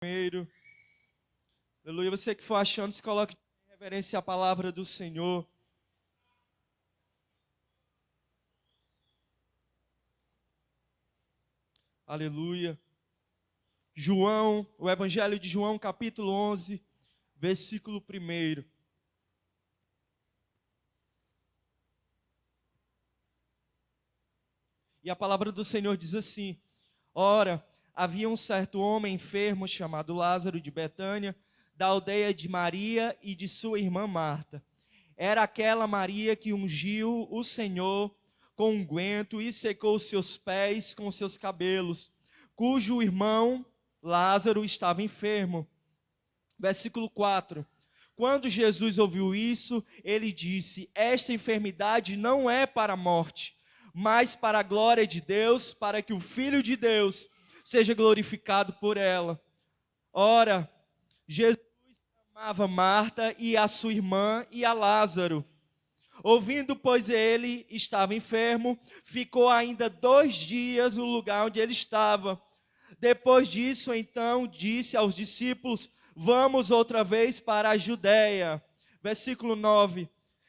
Primeiro, aleluia, você que for achando, se coloque em reverência à palavra do Senhor. Aleluia. João, o Evangelho de João, capítulo 11, versículo 1. E a palavra do Senhor diz assim: Ora, havia um certo homem enfermo chamado Lázaro de Betânia, da aldeia de Maria e de sua irmã Marta. Era aquela Maria que ungiu o Senhor com unguento e secou seus pés com seus cabelos, cujo irmão Lázaro estava enfermo. Versículo 4. Quando Jesus ouviu isso, ele disse: Esta enfermidade não é para a morte, mas para a glória de Deus, para que o Filho de Deus seja glorificado por ela. Ora, Jesus amava Marta e a sua irmã e a Lázaro. Ouvindo, pois, ele estava enfermo, ficou ainda 2 dias no lugar onde ele estava. Depois disso, então, disse aos discípulos: Vamos outra vez para a Judéia. Versículo 9.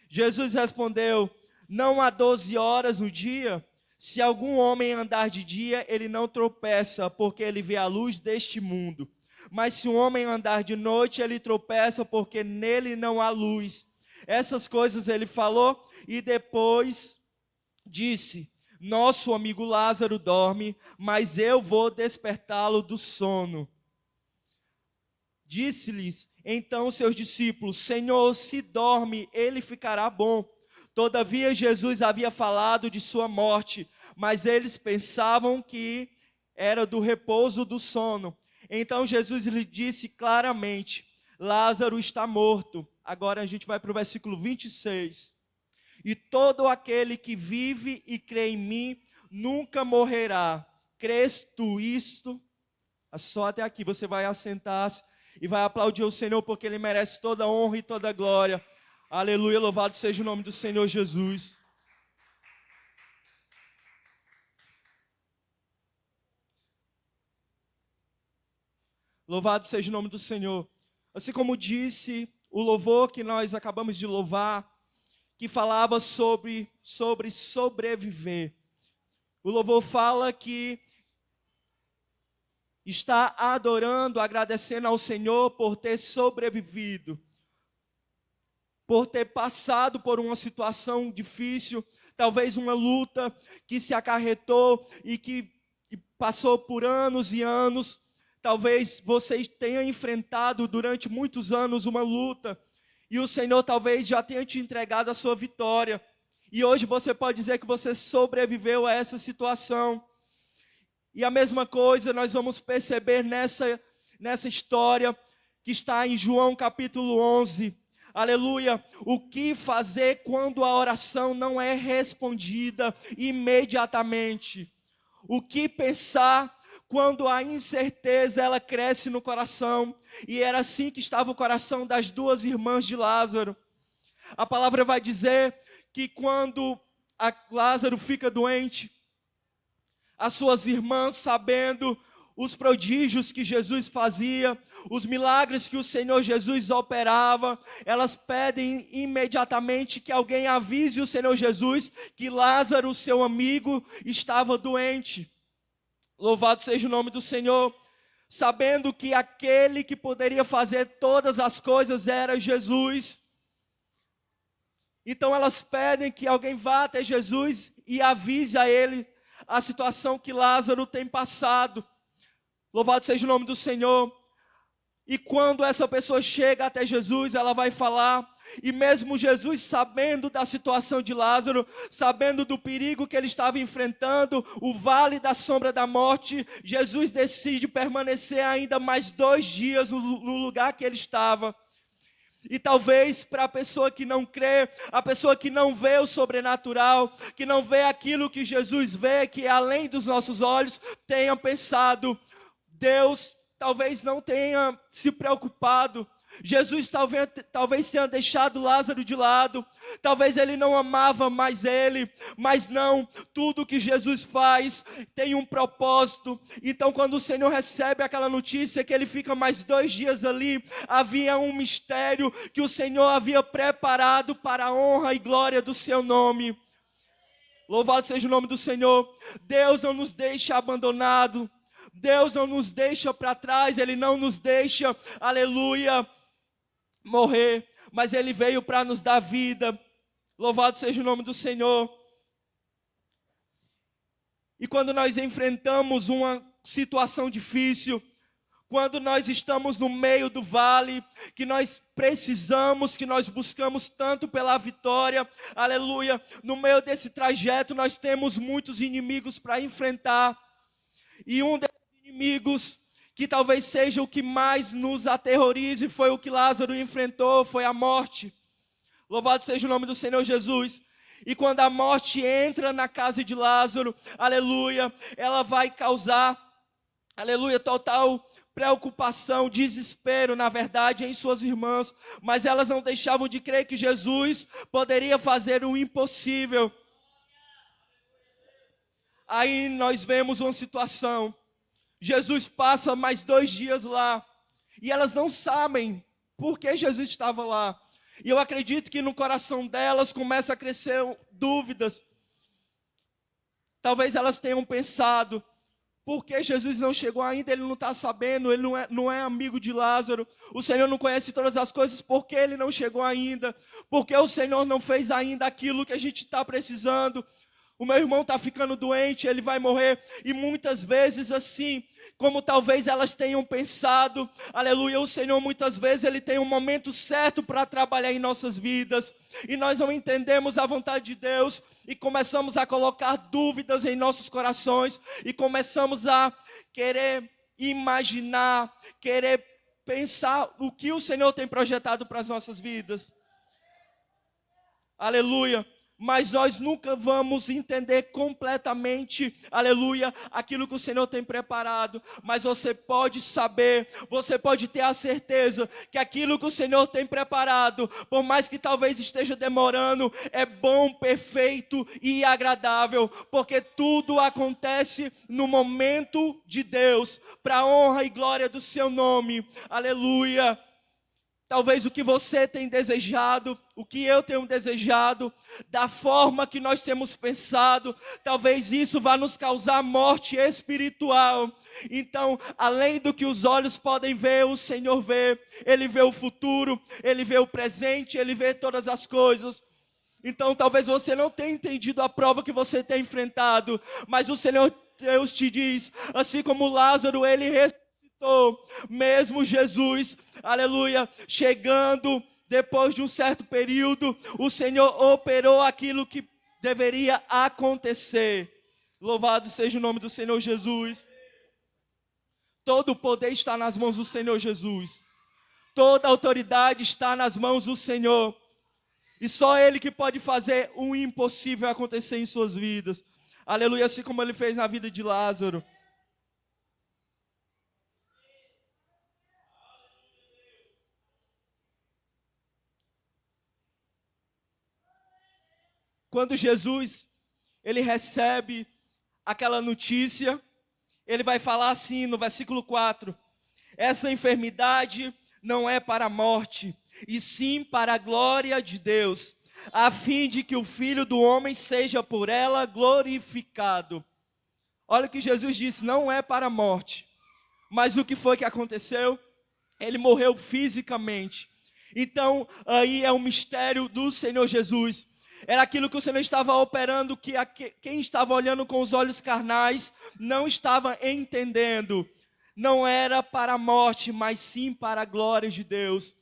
Jesus respondeu: Não há 12 horas no dia? Se algum homem andar de dia, ele não tropeça, porque ele vê a luz deste mundo. Mas se um homem andar de noite, ele tropeça, porque nele não há luz. Essas coisas ele falou e depois disse: Nosso amigo Lázaro dorme, mas eu vou despertá-lo do sono. Disse-lhes então seus discípulos: Senhor, se dorme, ele ficará bom. Todavia Jesus havia falado de sua morte, mas eles pensavam que era do repouso do sono. Então Jesus lhe disse claramente: Lázaro está morto. Agora a gente vai para o versículo 26. E todo aquele que vive e crê em mim nunca morrerá. Crês tu isto? Só até aqui você vai assentar-se e vai aplaudir o Senhor, porque Ele merece toda a honra e toda a glória. Aleluia, louvado seja o nome do Senhor Jesus. Louvado seja o nome do Senhor. Assim como disse o louvor que nós acabamos de louvar, que falava sobre sobreviver. O louvor fala que está adorando, agradecendo ao Senhor por ter sobrevivido, por ter passado por uma situação difícil, talvez uma luta que se acarretou e que passou por anos e anos. Talvez você tenha enfrentado durante muitos anos uma luta, e o Senhor talvez já tenha te entregado a sua vitória. E hoje você pode dizer que você sobreviveu a essa situação. E a mesma coisa nós vamos perceber nessa história que está em João capítulo 11. Aleluia. O que fazer quando a oração não é respondida imediatamente? O que pensar quando a incerteza ela cresce no coração? E era assim que estava o coração das 2 irmãs de Lázaro. A palavra vai dizer que quando Lázaro fica doente, as suas irmãs, sabendo os prodígios que Jesus fazia, os milagres que o Senhor Jesus operava, elas pedem imediatamente que alguém avise o Senhor Jesus que Lázaro, seu amigo, estava doente. Louvado seja o nome do Senhor. Sabendo que aquele que poderia fazer todas as coisas era Jesus. Então elas pedem que alguém vá até Jesus e avise a ele a situação que Lázaro tem passado. Louvado seja o nome do Senhor. E quando essa pessoa chega até Jesus, ela vai falar. E mesmo Jesus sabendo da situação de Lázaro, sabendo do perigo que ele estava enfrentando, o vale da sombra da morte, Jesus decide permanecer ainda mais 2 dias no lugar que ele estava. E talvez para a pessoa que não crê, a pessoa que não vê o sobrenatural, que não vê aquilo que Jesus vê, que é além dos nossos olhos, tenha pensado: Deus talvez não tenha se preocupado, Jesus talvez tenha deixado Lázaro de lado, talvez ele não amava mais ele, mas não, tudo que Jesus faz tem um propósito. Então quando o Senhor recebe aquela notícia que ele fica mais 2 dias ali, havia um mistério que o Senhor havia preparado para a honra e glória do seu nome. Louvado seja o nome do Senhor. Deus não nos deixa abandonado, Deus não nos deixa para trás, Ele não nos deixa, aleluia, morrer, mas Ele veio para nos dar vida. Louvado seja o nome do Senhor. E quando nós enfrentamos uma situação difícil, quando nós estamos no meio do vale, que nós precisamos, que nós buscamos tanto pela vitória, aleluia, no meio desse trajeto nós temos muitos inimigos para enfrentar, e um desses inimigos, que talvez seja o que mais nos aterrorize, foi o que Lázaro enfrentou, foi a morte. Louvado seja o nome do Senhor Jesus. E quando a morte entra na casa de Lázaro, aleluia, ela vai causar, aleluia, total preocupação, desespero, na verdade, em suas irmãs, mas elas não deixavam de crer que Jesus poderia fazer o impossível. Aí nós vemos uma situação, Jesus passa mais 2 dias lá, e elas não sabem por que Jesus estava lá, e eu acredito que no coração delas começa a crescer dúvidas. Talvez elas tenham pensado, por que Jesus não chegou ainda? Ele não está sabendo, ele não é amigo de Lázaro. O Senhor não conhece todas as coisas, por que ele não chegou ainda? Por que o Senhor não fez ainda aquilo que a gente está precisando? O meu irmão está ficando doente, ele vai morrer. E muitas vezes assim, como talvez elas tenham pensado, aleluia, o Senhor muitas vezes Ele tem um momento certo para trabalhar em nossas vidas, e nós não entendemos a vontade de Deus, e começamos a colocar dúvidas em nossos corações, e começamos a querer imaginar, querer pensar o que o Senhor tem projetado para as nossas vidas, aleluia. Mas nós nunca vamos entender completamente, aleluia, aquilo que o Senhor tem preparado. Mas você pode saber, você pode ter a certeza que aquilo que o Senhor tem preparado, por mais que talvez esteja demorando, é bom, perfeito e agradável. Porque tudo acontece no momento de Deus, para a honra e glória do seu nome, aleluia. Talvez o que você tem desejado, o que eu tenho desejado, da forma que nós temos pensado, talvez isso vá nos causar morte espiritual. Então, além do que os olhos podem ver, o Senhor vê. Ele vê o futuro, Ele vê o presente, Ele vê todas as coisas. Então, talvez você não tenha entendido a prova que você tem enfrentado, mas o Senhor Deus te diz, assim como Lázaro, ele ressuscitou, mesmo Jesus, aleluia, chegando depois de um certo período, o Senhor operou aquilo que deveria acontecer. Louvado seja o nome do Senhor Jesus. Todo o poder está nas mãos do Senhor Jesus, toda a autoridade está nas mãos do Senhor, e só Ele que pode fazer o impossível acontecer em suas vidas, aleluia, assim como Ele fez na vida de Lázaro. Quando Jesus, ele recebe aquela notícia, ele vai falar assim no versículo 4, essa enfermidade não é para a morte, e sim para a glória de Deus, a fim de que o Filho do Homem seja por ela glorificado. Olha o que Jesus disse, não é para a morte, mas o que foi que aconteceu? Ele morreu fisicamente. Então, aí é um mistério do Senhor Jesus. Era aquilo que o Senhor estava operando, que quem estava olhando com os olhos carnais não estava entendendo. Não era para a morte, mas sim para a glória de Deus.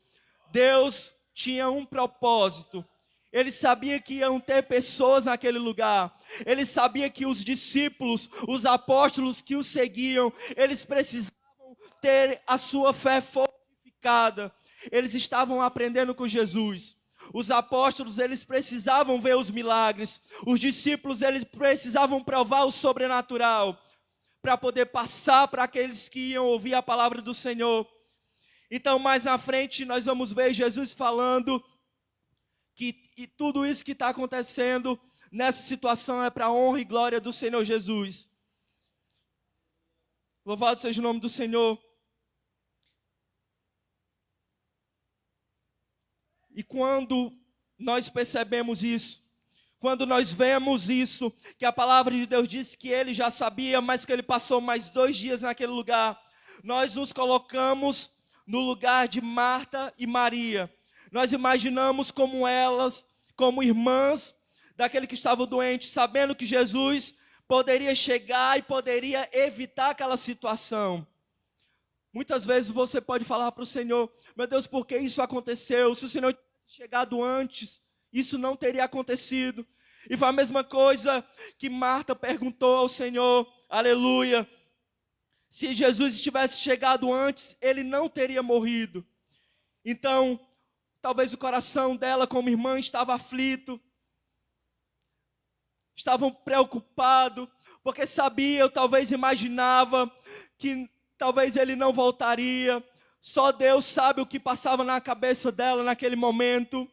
Deus tinha um propósito. Ele sabia que iam ter pessoas naquele lugar. Ele sabia que os discípulos, os apóstolos que o seguiam, eles precisavam ter a sua fé fortificada. Eles estavam aprendendo com Jesus. Os apóstolos, eles precisavam ver os milagres. Os discípulos, eles precisavam provar o sobrenatural para poder passar para aqueles que iam ouvir a palavra do Senhor. Então, mais na frente, nós vamos ver Jesus falando que e tudo isso que está acontecendo nessa situação é para a honra e glória do Senhor Jesus. Louvado seja o nome do Senhor. E quando nós percebemos isso, quando nós vemos isso, que a palavra de Deus disse que ele já sabia, mas que ele passou mais 2 dias naquele lugar, nós nos colocamos no lugar de Marta e Maria. Nós imaginamos como elas, como irmãs daquele que estava doente, sabendo que Jesus poderia chegar e poderia evitar aquela situação. Muitas vezes você pode falar para o Senhor: meu Deus, por que isso aconteceu? Se o Senhor tivesse chegado antes, isso não teria acontecido. E foi a mesma coisa que Marta perguntou ao Senhor, aleluia. Se Jesus tivesse chegado antes, ele não teria morrido. Então, talvez o coração dela como irmã estava aflito, estavam preocupados, porque sabia, talvez imaginava que talvez ele não voltaria. Só Deus sabe o que passava na cabeça dela naquele momento.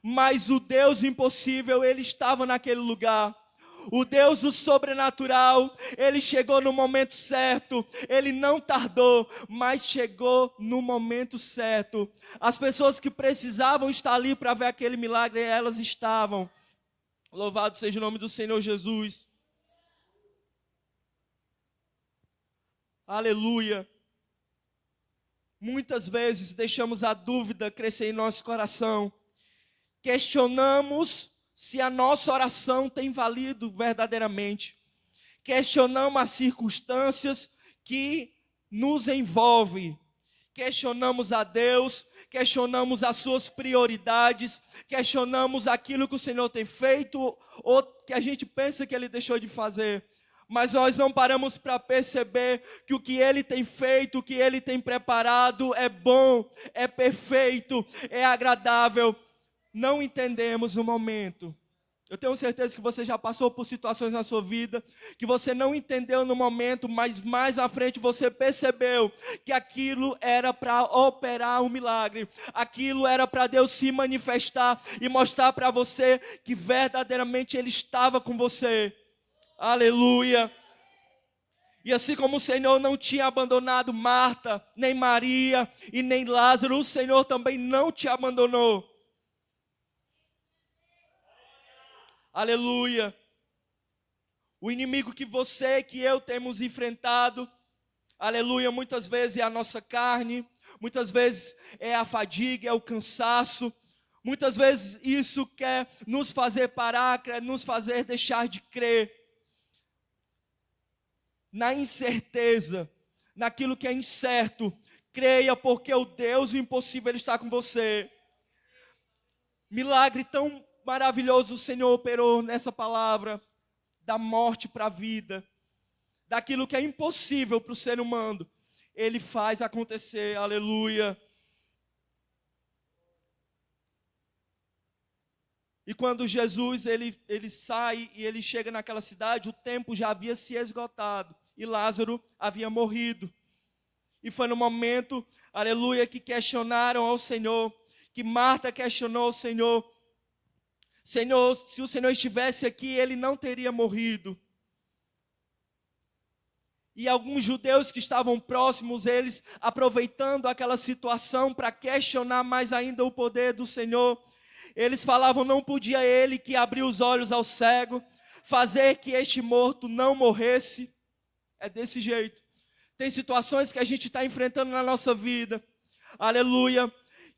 Mas o Deus impossível, ele estava naquele lugar. O Deus do sobrenatural, ele chegou no momento certo. Ele não tardou, mas chegou no momento certo. As pessoas que precisavam estar ali para ver aquele milagre, elas estavam. Louvado seja o nome do Senhor Jesus. Aleluia. Muitas vezes deixamos a dúvida crescer em nosso coração. Questionamos se a nossa oração tem valido verdadeiramente. Questionamos as circunstâncias que nos envolvem. Questionamos a Deus, questionamos as suas prioridades, questionamos aquilo que o Senhor tem feito ou que a gente pensa que Ele deixou de fazer. Mas nós não paramos para perceber que o que Ele tem feito, o que Ele tem preparado é bom, é perfeito, é agradável. Não entendemos o momento. Eu tenho certeza que você já passou por situações na sua vida que você não entendeu no momento, mas mais à frente você percebeu que aquilo era para operar um milagre. Aquilo era para Deus se manifestar e mostrar para você que verdadeiramente Ele estava com você. Aleluia. E assim como o Senhor não tinha abandonado Marta, nem Maria e nem Lázaro, o Senhor também não te abandonou. Aleluia. O inimigo que você, que eu temos enfrentado, aleluia, muitas vezes é a nossa carne, muitas vezes é a fadiga, é o cansaço, muitas vezes isso quer nos fazer parar, quer nos fazer deixar de crer. Na incerteza, naquilo que é incerto, creia, porque o Deus o impossível Ele está com você. Milagre tão maravilhoso o Senhor operou nessa palavra, da morte para a vida, daquilo que é impossível para o ser humano, Ele faz acontecer, aleluia. E quando Jesus ele sai e ele chega naquela cidade, o tempo já havia se esgotado e Lázaro havia morrido. E foi no momento, aleluia, que questionaram ao Senhor, que Marta questionou ao Senhor: Senhor, se o Senhor estivesse aqui, ele não teria morrido. E alguns judeus que estavam próximos, eles aproveitando aquela situação para questionar mais ainda o poder do Senhor, eles falavam: não podia ele que abriu os olhos ao cego, fazer que este morto não morresse. É desse jeito. Tem situações que a gente está enfrentando na nossa vida, aleluia,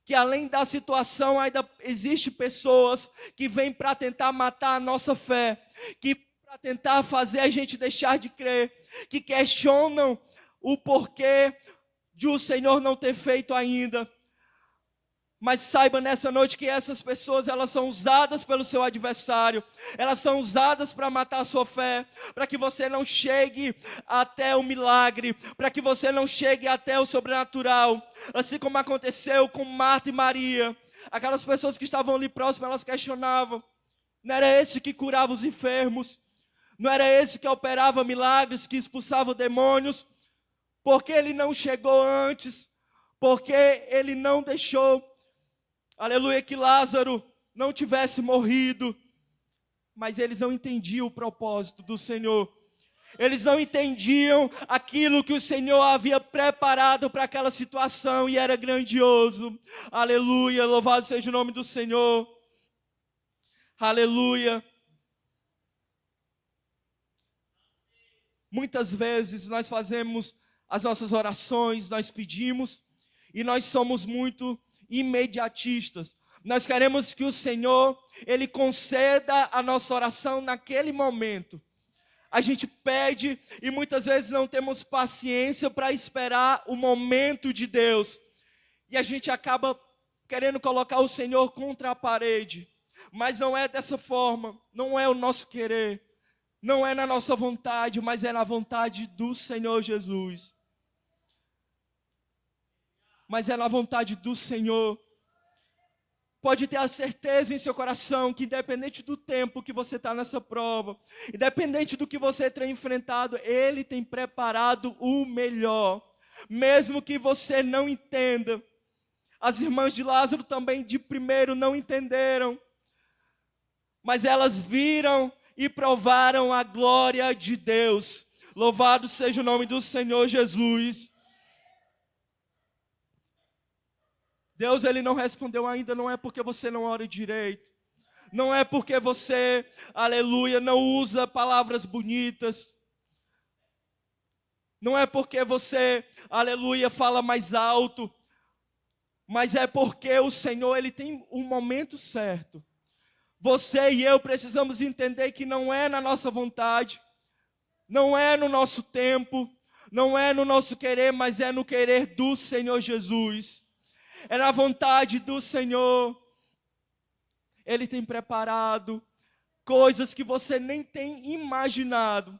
que além da situação ainda existe pessoas que vêm para tentar matar a nossa fé, que para tentar fazer a gente deixar de crer, que questionam o porquê de o Senhor não ter feito ainda. Mas saiba nessa noite que essas pessoas, elas são usadas pelo seu adversário. Elas são usadas para matar a sua fé, para que você não chegue até o milagre, para que você não chegue até o sobrenatural. Assim como aconteceu com Marta e Maria. Aquelas pessoas que estavam ali próximas, elas questionavam: não era esse que curava os enfermos? Não era esse que operava milagres, que expulsava demônios? Por que ele não chegou antes? porque ele não deixou, aleluia, que Lázaro não tivesse morrido. Mas eles não entendiam o propósito do Senhor. Eles não entendiam aquilo que o Senhor havia preparado para aquela situação, e era grandioso. Aleluia, louvado seja o nome do Senhor. Aleluia. Muitas vezes nós fazemos as nossas orações, nós pedimos, e nós somos muito imediatistas. Nós queremos que o Senhor, Ele conceda a nossa oração naquele momento. A gente pede e muitas vezes não temos paciência para esperar o momento de Deus. E a gente acaba querendo colocar o Senhor contra a parede. Mas não é dessa forma, não é o nosso querer, não é na nossa vontade, mas é na vontade do Senhor Jesus. Mas é na vontade do Senhor. Pode ter a certeza em seu coração que independente do tempo que você está nessa prova, independente do que você tem enfrentado, Ele tem preparado o melhor. Mesmo que você não entenda. As irmãs de Lázaro também de primeiro não entenderam. Mas elas viram e provaram a glória de Deus. Louvado seja o nome do Senhor Jesus. Deus, Ele não respondeu ainda, não é porque você não ora direito. Não é porque você, aleluia, não usa palavras bonitas. Não é porque você, aleluia, fala mais alto. Mas é porque o Senhor, Ele tem um momento certo. Você e eu precisamos entender que não é na nossa vontade, não é no nosso tempo, não é no nosso querer, mas é no querer do Senhor Jesus. É na vontade do Senhor. Ele tem preparado coisas que você nem tem imaginado.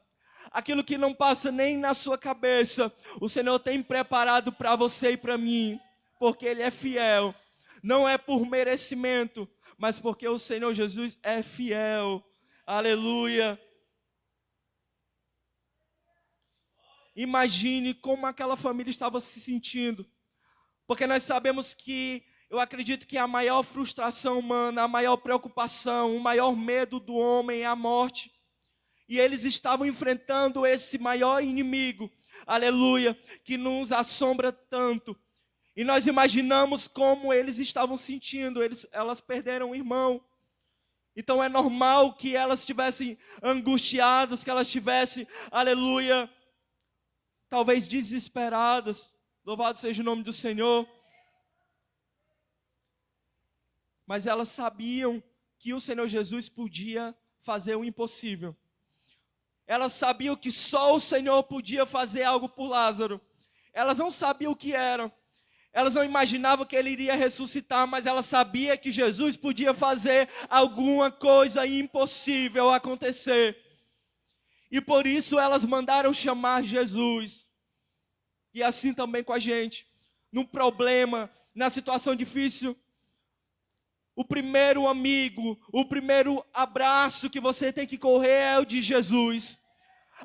Aquilo que não passa nem na sua cabeça, o Senhor tem preparado para você e para mim. Porque Ele é fiel. Não é por merecimento, mas porque o Senhor Jesus é fiel. Aleluia. Imagine como aquela família estava se sentindo. Porque nós sabemos que, eu acredito que a maior frustração humana, a maior preocupação, o maior medo do homem é a morte. E eles estavam enfrentando esse maior inimigo, aleluia, que nos assombra tanto. E nós imaginamos como eles estavam sentindo, elas perderam um irmão. Então é normal que elas estivessem angustiadas, que elas estivessem, aleluia, talvez desesperadas. Louvado seja o nome do Senhor. Mas elas sabiam que o Senhor Jesus podia fazer o impossível. Elas sabiam que só o Senhor podia fazer algo por Lázaro. Elas não sabiam o que era. Elas não imaginavam que ele iria ressuscitar, mas elas sabiam que Jesus podia fazer alguma coisa impossível acontecer. E por isso elas mandaram chamar Jesus. E assim também com a gente. Num problema, na situação difícil, o primeiro amigo, o primeiro abraço que você tem que correr é o de Jesus.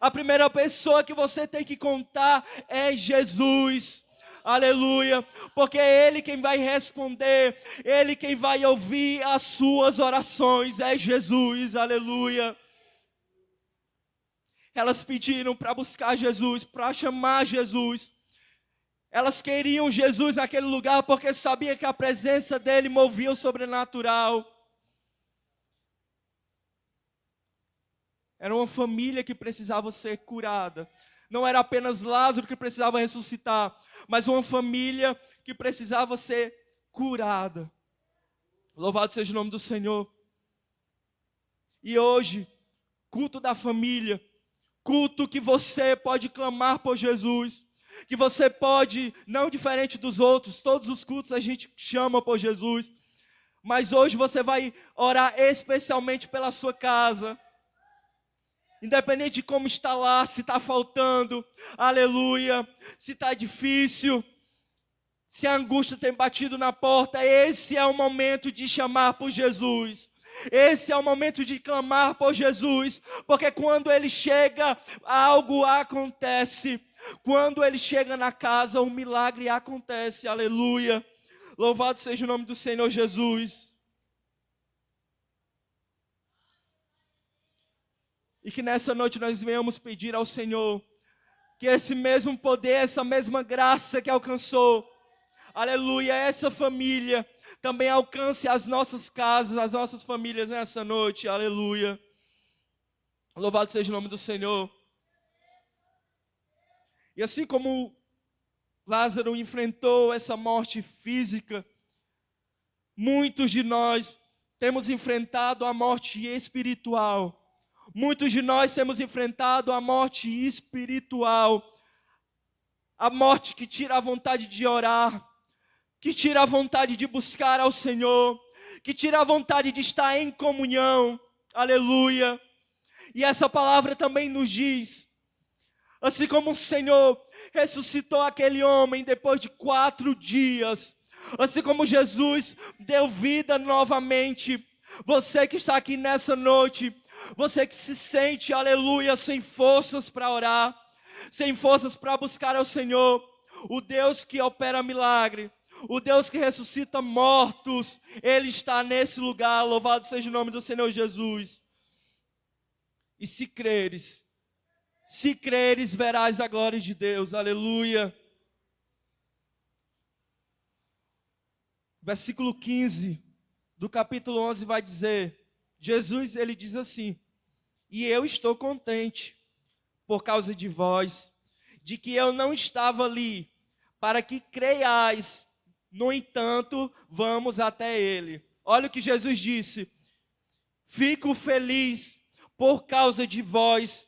A primeira pessoa que você tem que contar é Jesus. Aleluia. Porque é Ele quem vai responder, Ele quem vai ouvir as suas orações, é Jesus. Aleluia. Elas pediram para buscar Jesus, para chamar Jesus. Elas queriam Jesus naquele lugar porque sabiam que a presença dele movia o sobrenatural. Era uma família que precisava ser curada. Não era apenas Lázaro que precisava ressuscitar, mas uma família que precisava ser curada. Louvado seja o nome do Senhor. E hoje, culto da família, culto que você pode clamar por Jesus, que você pode, não diferente dos outros, todos os cultos a gente chama por Jesus, mas hoje você vai orar especialmente pela sua casa, independente de como está lá, se está faltando, aleluia, se está difícil, se a angústia tem batido na porta, esse é o momento de chamar por Jesus. Esse é o momento de clamar por Jesus, porque quando Ele chega, algo acontece. Quando ele chega na casa, o milagre acontece. Aleluia. Louvado seja o nome do Senhor Jesus. E que nessa noite nós venhamos pedir ao Senhor que esse mesmo poder, essa mesma graça que alcançou, aleluia, essa família, também alcance as nossas casas, as nossas famílias nessa noite, aleluia. Louvado seja o nome do Senhor. E assim como Lázaro enfrentou essa morte física, muitos de nós temos enfrentado a morte espiritual. Muitos de nós temos enfrentado a morte espiritual. A morte que tira a vontade de orar, que tira a vontade de buscar ao Senhor, que tira a vontade de estar em comunhão. Aleluia. E essa palavra também nos diz, assim como o Senhor ressuscitou aquele homem depois de 4 dias, assim como Jesus deu vida novamente, você que está aqui nessa noite, você que se sente, aleluia, sem forças para orar, sem forças para buscar ao Senhor, o Deus que opera milagre, o Deus que ressuscita mortos, Ele está nesse lugar, louvado seja o nome do Senhor Jesus. E se creres, verás a glória de Deus, aleluia. Versículo 15 do capítulo 11 vai dizer, Jesus, ele diz assim: e eu estou contente por causa de vós, de que eu não estava ali, para que creiais, no entanto, vamos até ele. Olha o que Jesus disse: fico feliz por causa de vós,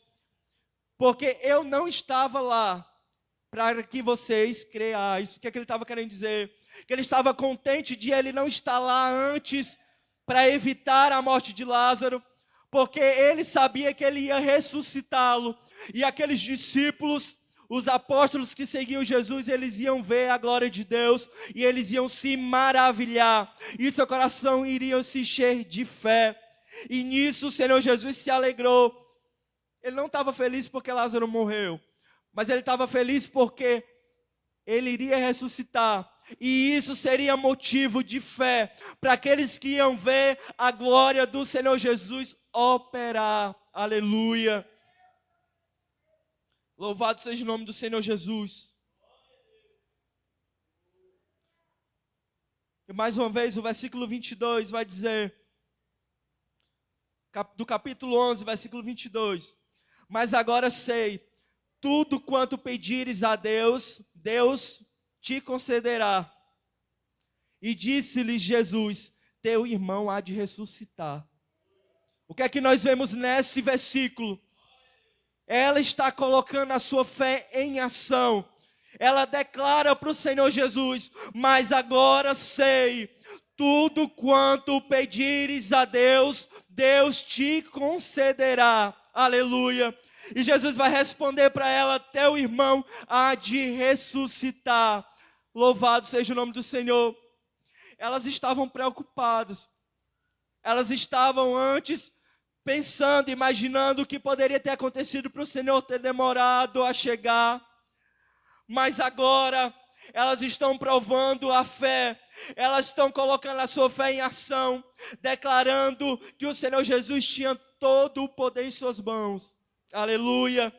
porque eu não estava lá, para que vocês creiais. O que é que ele estava querendo dizer? Que ele estava contente de ele não estar lá antes, para evitar a morte de Lázaro, porque ele sabia que ele ia ressuscitá-lo, e aqueles discípulos, os apóstolos que seguiam Jesus, eles iam ver a glória de Deus, e eles iam se maravilhar, e seu coração iria se encher de fé, e nisso o Senhor Jesus se alegrou. Ele não estava feliz porque Lázaro morreu, mas ele estava feliz porque ele iria ressuscitar, e isso seria motivo de fé para aqueles que iam ver a glória do Senhor Jesus operar. Aleluia. Louvado seja o nome do Senhor Jesus. E mais uma vez o versículo 22 vai dizer, do capítulo 11, versículo 22. Mas agora sei, tudo quanto pedires a Deus, Deus te concederá. E disse-lhes Jesus: teu irmão há de ressuscitar. O que é que nós vemos nesse versículo? Ela está colocando a sua fé em ação. Ela declara para o Senhor Jesus: mas agora sei, tudo quanto pedires a Deus, Deus te concederá. Aleluia. E Jesus vai responder para ela: teu irmão há de ressuscitar. Louvado seja o nome do Senhor. Elas estavam preocupadas. Elas estavam antes pensando, imaginando o que poderia ter acontecido para o Senhor ter demorado a chegar. Mas agora elas estão provando a fé. Elas estão colocando a sua fé em ação, declarando que o Senhor Jesus tinha todo o poder em suas mãos. Aleluia.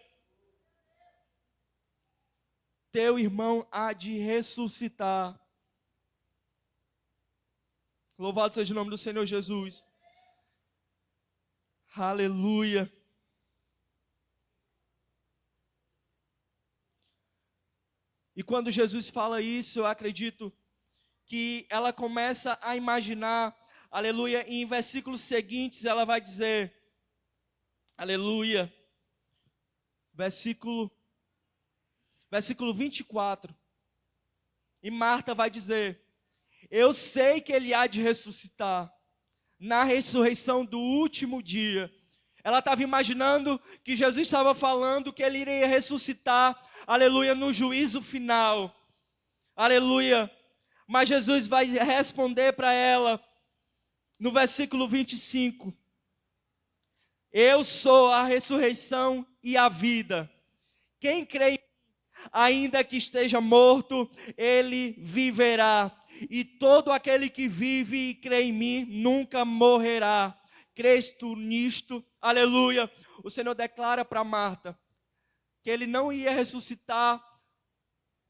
Teu irmão há de ressuscitar. Louvado seja o nome do Senhor Jesus. Aleluia. E quando Jesus fala isso, eu acredito que ela começa a imaginar, aleluia, e em versículos seguintes ela vai dizer, aleluia, versículo 24, e Marta vai dizer: eu sei que ele há de ressuscitar na ressurreição do último dia. Ela estava imaginando que Jesus estava falando que ele iria ressuscitar, aleluia, no juízo final, aleluia. Mas Jesus vai responder para ela, no versículo 25, eu sou a ressurreição e a vida. Quem crê em mim, ainda que esteja morto, ele viverá. E todo aquele que vive e crê em mim nunca morrerá. Crês tu nisto? Aleluia. O Senhor declara para Marta que ele não ia ressuscitar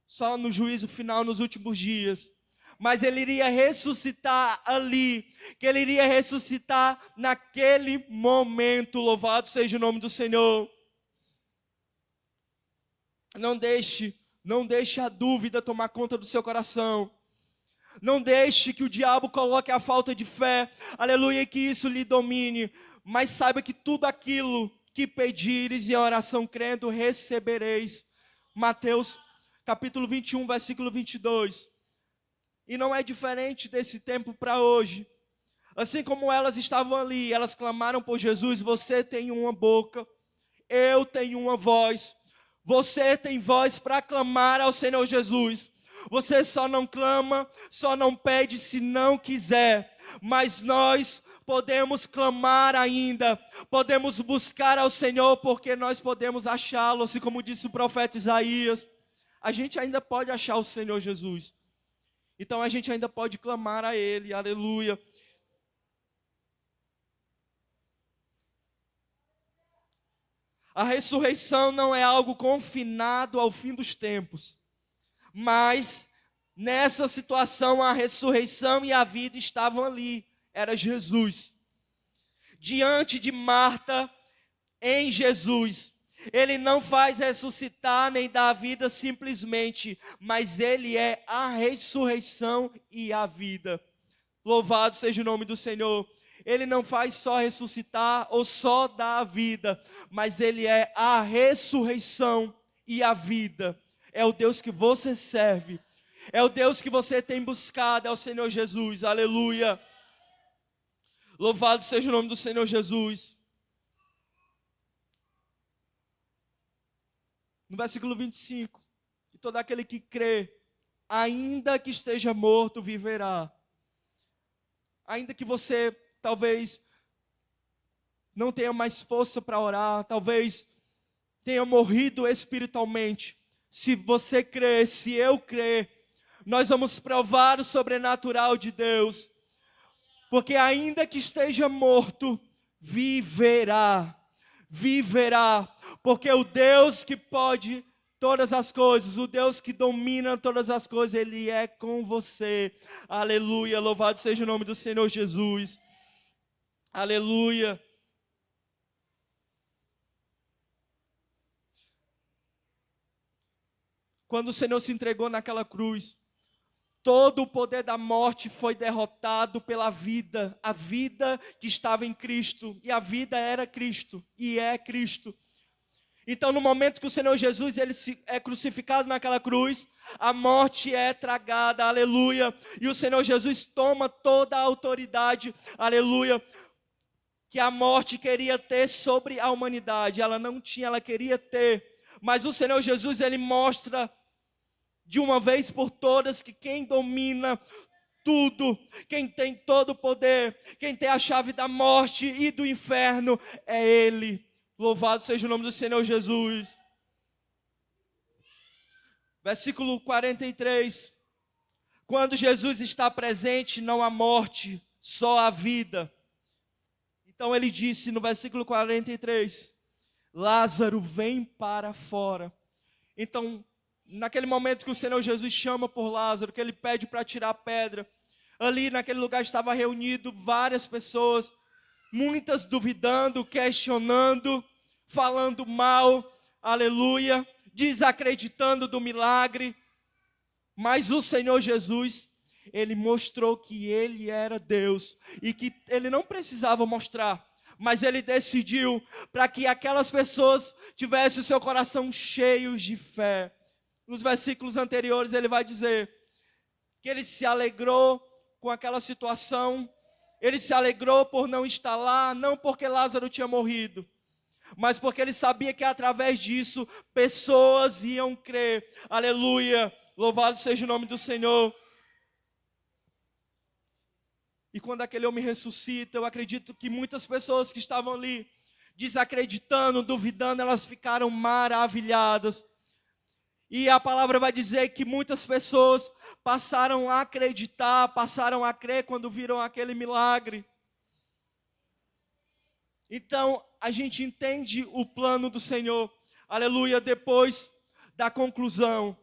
só no juízo final, nos últimos dias, mas ele iria ressuscitar ali, que ele iria ressuscitar naquele momento. Louvado seja o nome do Senhor. Não deixe a dúvida tomar conta do seu coração. Não deixe que o diabo coloque a falta de fé, aleluia, e que isso lhe domine. Mas saiba que tudo aquilo que pedires em oração crendo, recebereis. Mateus capítulo 21, versículo 22. E não é diferente desse tempo para hoje. Assim como elas estavam ali, elas clamaram por Jesus. Você tem uma boca, eu tenho uma voz. Você tem voz para clamar ao Senhor Jesus. Você só não clama, só não pede se não quiser. Mas nós podemos clamar ainda, podemos buscar ao Senhor, porque nós podemos achá-lo, assim como disse o profeta Isaías. A gente ainda pode achar o Senhor Jesus. Então a gente ainda pode clamar a Ele, aleluia. A ressurreição não é algo confinado ao fim dos tempos, mas nessa situação a ressurreição e a vida estavam ali, era Jesus. Diante de Marta, em Jesus, Ele não faz ressuscitar nem dar vida simplesmente, mas Ele é a ressurreição e a vida. Louvado seja o nome do Senhor. Ele não faz só ressuscitar ou só dar a vida, mas Ele é a ressurreição e a vida. É o Deus que você serve, é o Deus que você tem buscado, é o Senhor Jesus, aleluia. Louvado seja o nome do Senhor Jesus. No versículo 25, que todo aquele que crê, ainda que esteja morto, viverá. Ainda que você talvez não tenha mais força para orar, talvez tenha morrido espiritualmente. Se você crer, se eu crer, nós vamos provar o sobrenatural de Deus. Porque ainda que esteja morto, viverá. Viverá. Porque o Deus que pode todas as coisas, o Deus que domina todas as coisas, Ele é com você. Aleluia, louvado seja o nome do Senhor Jesus. Aleluia. Quando o Senhor se entregou naquela cruz, todo o poder da morte foi derrotado pela vida, a vida que estava em Cristo, e a vida era Cristo, e é Cristo. Então, no momento que o Senhor Jesus ele é crucificado naquela cruz, a morte é tragada, aleluia. E o Senhor Jesus toma toda a autoridade, aleluia, que a morte queria ter sobre a humanidade. Ela não tinha, ela queria ter. Mas o Senhor Jesus, ele mostra de uma vez por todas que quem domina tudo, quem tem todo o poder, quem tem a chave da morte e do inferno é Ele. Louvado seja o nome do Senhor Jesus. Versículo 43. Quando Jesus está presente, não há morte, só há vida. Então ele disse no versículo 43, Lázaro, vem para fora. Então, naquele momento que o Senhor Jesus chama por Lázaro, que ele pede para tirar a pedra, ali naquele lugar estava reunido várias pessoas, muitas duvidando, questionando, falando mal, aleluia, desacreditando do milagre. Mas o Senhor Jesus, Ele mostrou que Ele era Deus e que Ele não precisava mostrar, mas Ele decidiu para que aquelas pessoas tivessem o seu coração cheio de fé. Nos versículos anteriores Ele vai dizer que Ele se alegrou com aquela situação, Ele se alegrou por não estar lá, não porque Lázaro tinha morrido, mas porque Ele sabia que através disso pessoas iam crer. Aleluia, louvado seja o nome do Senhor. E quando aquele homem ressuscita, eu acredito que muitas pessoas que estavam ali, desacreditando, duvidando, elas ficaram maravilhadas. E a palavra vai dizer que muitas pessoas passaram a acreditar, passaram a crer quando viram aquele milagre. Então, a gente entende o plano do Senhor, aleluia, depois da conclusão.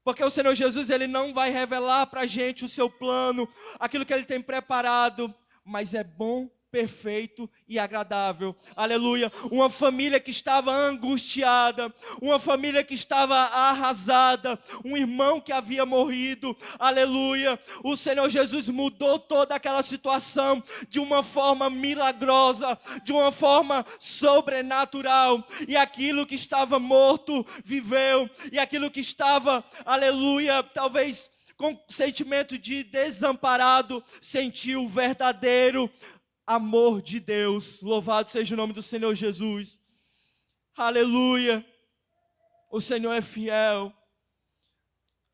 Porque o Senhor Jesus, Ele não vai revelar para a gente o seu plano, aquilo que Ele tem preparado, mas é bom, perfeito e agradável. Aleluia. Uma família que estava angustiada, uma família que estava arrasada, um irmão que havia morrido. Aleluia. O Senhor Jesus mudou toda aquela situação de uma forma milagrosa, de uma forma sobrenatural. E aquilo que estava morto viveu, e aquilo que estava, aleluia, talvez com sentimento de desamparado, sentiu o verdadeiro amor de Deus. Louvado seja o nome do Senhor Jesus. Aleluia. O Senhor é fiel.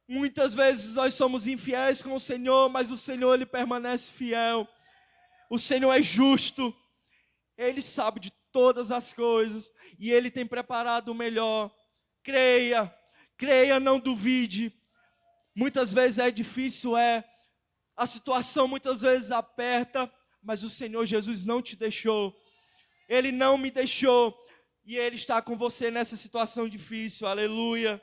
Muitas vezes nós somos infiéis com o Senhor, mas o Senhor, Ele permanece fiel. O Senhor é justo. Ele sabe de todas as coisas e Ele tem preparado o melhor. Creia, creia, não duvide. Muitas vezes é difícil, a situação muitas vezes aperta, mas o Senhor Jesus não te deixou. Ele não me deixou. E Ele está com você nessa situação difícil. Aleluia.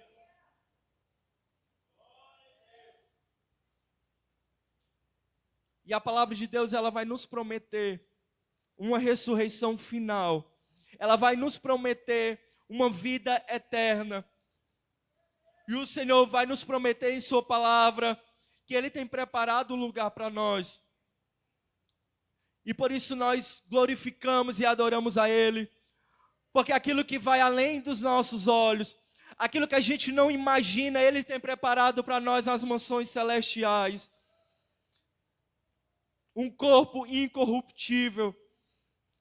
E a palavra de Deus, ela vai nos prometer uma ressurreição final. Ela vai nos prometer uma vida eterna. E o Senhor vai nos prometer em sua palavra que Ele tem preparado um lugar para nós. E por isso nós glorificamos e adoramos a Ele. Porque aquilo que vai além dos nossos olhos, aquilo que a gente não imagina, Ele tem preparado para nós nas mansões celestiais. Um corpo incorruptível.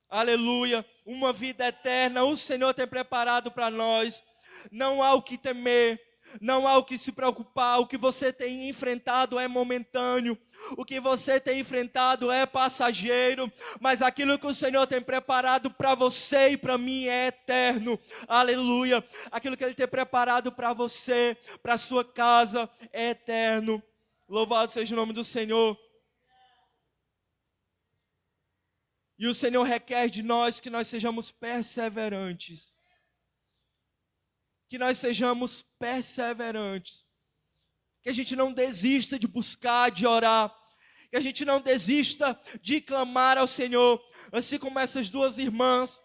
Aleluia. Uma vida eterna. O Senhor tem preparado para nós. Não há o que temer. Não há o que se preocupar. O que você tem enfrentado é momentâneo. O que você tem enfrentado é passageiro, mas aquilo que o Senhor tem preparado para você e para mim é eterno. Aleluia. Aquilo que Ele tem preparado para você, para a sua casa, é eterno. Louvado seja o nome do Senhor. E o Senhor requer de nós que nós sejamos perseverantes. Que nós sejamos perseverantes. Que a gente não desista de buscar, de orar. Que a gente não desista de clamar ao Senhor. Assim como essas duas irmãs,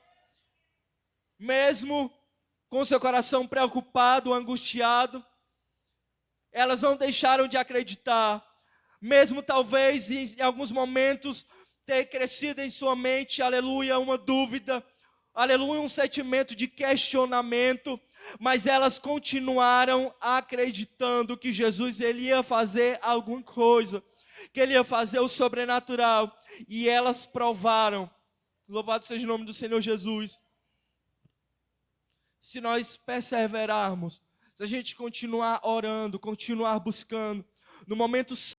mesmo com seu coração preocupado, angustiado, elas não deixaram de acreditar. Mesmo talvez em alguns momentos ter crescido em sua mente, aleluia, uma dúvida, aleluia, um sentimento de questionamento. Mas elas continuaram acreditando que Jesus, Ele ia fazer alguma coisa, que Ele ia fazer o sobrenatural, e elas provaram. Louvado seja o nome do Senhor Jesus. Se nós perseverarmos, se a gente continuar orando, continuar buscando, no momento